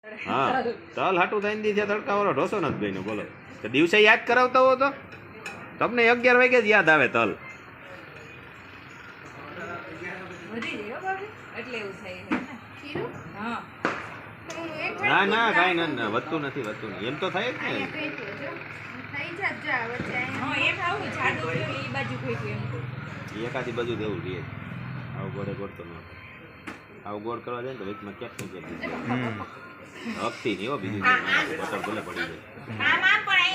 હા તલ હાટું થઈને દી તડકાવાળો ઢોસો નથી ભાઈ બોલો તો દિવસે યાદ કરાવતા હો તો તમને 11 વાગે જ યાદ આવે તલ. ના ના કાંઈ ના વધતું નથી એમ તો થાય જ ને એકાદી બાજુ દેવું જોઈએ આવું ગોળે ગોળતો ન આવું ગોળ કરવા જાય ને તો વચમાં ક્યાંક નહીં કરી હકતી નહીં હો બીજું બટર ભલે પડી જાય.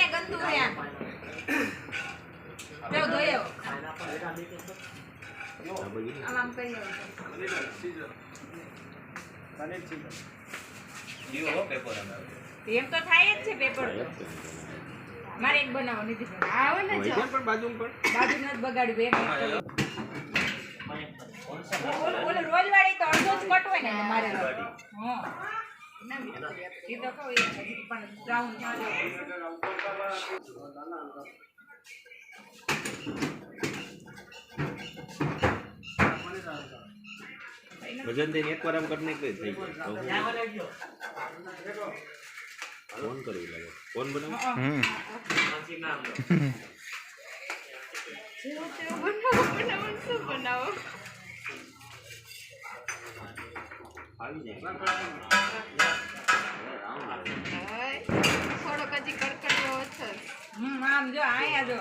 એમ તો થાય જ છે પેપર મારે એક બનાવો નથી આવે ને જો પણ બાજુ નથી બગાડ્યું ઓલો રોજ વાળી તો અડધો જ કટ હોય ને મારે હા એ તો કહું પણ બ્રાઉન વજન દઈને એકવાર આમ કરીને કઈ થઈ ગયું ફોન કરવું લાગે ફોન બનાવો આવી જાય થોડોક હજી કડકડવો ઓછો આમ જો આયા જો